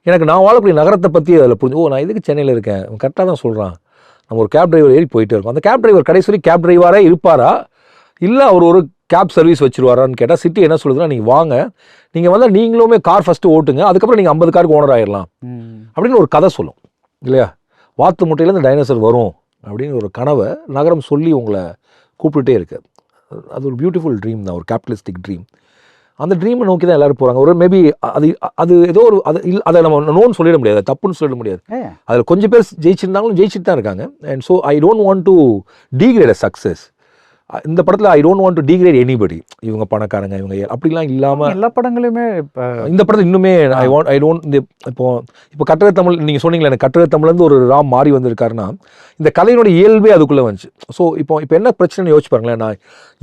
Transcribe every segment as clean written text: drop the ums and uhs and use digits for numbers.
எனக்கு நான் வாழக்கூடிய நகரத்தை பற்றி அதில் புரிஞ்சு, நான் இதுக்கு சென்னையில் இருக்கேன், கரெக்டாக தான் சொல்கிறான். நம்ம ஒரு கேப் டிரைவர் ஏறி போயிட்டே இருக்கோம். அந்த கேப் டிரைவர் கடைசி கேப் டிரைவராக இருப்பாரா, இல்லை அவர் ஒரு கேப் சர்வீஸ் வச்சுருவாரான்னு கேட்டால் சிட்டி என்ன சொல்லுதுன்னா, நீங்கள் வாங்க, நீங்கள் வந்தால் நீங்களுமே கார் ஃபஸ்ட்டு ஓட்டுங்க, அதுக்கப்புறம் நீங்கள் 50 காருக்கு ஓனர் ஆயிடலாம் அப்படின்னு ஒரு கதை சொல்லும் இல்லையா. வாத்து முட்டையிலேருந்து டைனோசர் வரும் அப்படின்னு ஒரு கனவை நகரம் சொல்லி உங்களை கூப்பிட்டுட்டே இருக்கு. அது ஒரு பியூட்டிஃபுல் ட்ரீம் தான், ஒரு கேபிட்டலிஸ்டிக் ட்ரீம். அந்த ட்ரீமை நோக்கி தான் எல்லாரும் போகிறாங்க. ஒரு மேபி அது ஏதோ ஒரு அதை நம்ம நோன்னு சொல்லிட முடியாது, தப்புன்னு சொல்லிட முடியாது. அதில் கொஞ்சம் பேர் ஜெயிச்சிருந்தாங்களும் ஜெயிச்சுட்டு தான் இருக்காங்க. And so I don't want to degrade a success. இந்த படத்தில் I don't want to degrade anybody, இவங்க பணக்காரங்க இவங்க அப்படிலாம் இல்லாமல் எல்லா படங்களுமே இப்போ இந்த படத்தில் இன்னுமே ஐ டோன்ட் இந்த இப்போ கட்டளை தமிழ் நீங்கள் சொன்னீங்களே, எனக்கு கட்டளை தமிழ்லேருந்து ஒரு ராம் மாறி வந்திருக்காருன்னா இந்த கலையினுடைய இயல்பே அதுக்குள்ளே வந்துச்சு. ஸோ இப்போ என்ன பிரச்சனைன்னு யோசிச்சு பாருங்களேன். நான்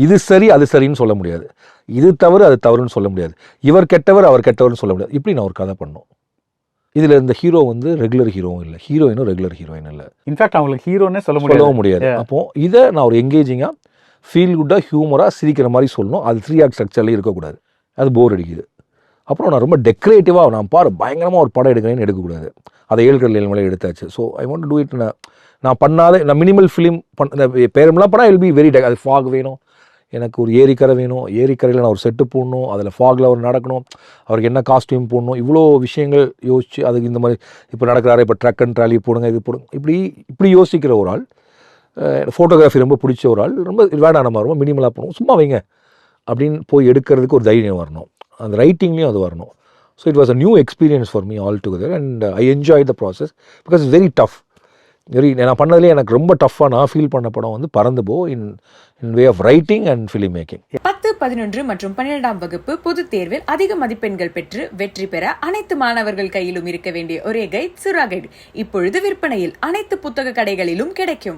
இது சரி அது சரின்னு சொல்ல முடியாது, இது தவறு அது தவறுன்னு சொல்ல முடியாது, இவர் கெட்டவர் அவர் கெட்டவர்னு சொல்ல முடியாது. இப்படி நான் ஒரு கதை பண்ணோம். இதில் இந்த ஹீரோ வந்து ரெகுலர் ஹீரோவும் இல்லை, ஹீரோயினும் ரெகுலர் ஹீரோயின் இல்லை. இன்ஃபேக்ட் அவங்களுக்கு ஹீரோன்னே சொல்லவும் முடியாது. அப்போது இதை நான் ஒரு எங்கேஜிங்காக ஃபீல் குட்டாக ஹியூமராக சிரிக்கிற மாதிரி சொல்லணும். அது 3 ஆக்ட் ஸ்ட்ரக்சர்லேயும் இருக்கக்கூடாது, அது போர் அடிக்குது. அப்புறம் நான் ரொம்ப டெக்கரேட்டிவாக நான் பயங்கரமாக ஒரு படம் எடுக்கிறேன்னு எடுக்கக்கூடாது. அதை 7 கடல் மேலே எடுத்தாச்சு. So I want to do it. நான் பண்ணாத நான் மினிமல் ஃபிலிம் இந்த பேரம்லாம் பண்ணால் வில் பி வெரி அது ஃபாக் வேணும், எனக்கு ஒரு ஏரிக்கரை வேணும், ஏரிக்கரையில் நான் ஒரு செட்டு போடணும், அதில் ஃபாகில் அவர் நடக்கணும், அவருக்கு என்ன காஸ்டியூம் போடணும், இவ்வளோ விஷயங்கள் யோசிச்சு அதுக்கு இந்த மாதிரி இப்போ நடக்கிறாரு, இப்போ ட்ரக் அண்ட் ட்ராலி போடுங்க, இது போடுங்க, இப்படி யோசிக்கிற ஒரு ஆள். ஃபோட்டோகிராஃபி ரொம்ப பிடிச்ச ஒரு ஆள். ரொம்ப வேண்டாம், நம்ம ரொம்ப மினிமலாக பண்ணுவோம், சும்மா வைங்க அப்படின்னு போய் எடுக்கிறதுக்கு ஒரு தைரியம் வரணும். அந்த ரைட்டிங்லேயும் அது வரணும். So it was a new experience for me all together and I enjoy the process because it's very tough. நான் பண்ணதுலேயே எனக்கு ரொம்ப டஃப்பாக நான் ஃபீல் பண்ண படம் வந்து பறந்து போ in way of writing and film making. 10, 11 மற்றும் 12ஆம் வகுப்பு பொதுத் தேர்வில் அதிக மதிப்பெண்கள் பெற்று வெற்றி பெற அனைத்து மாணவர்கள் கையிலும் இருக்க வேண்டிய ஒரே கைட் சுறா கைடு இப்பொழுது விற்பனையில் அனைத்து புத்தக கடைகளிலும் கிடைக்கும்.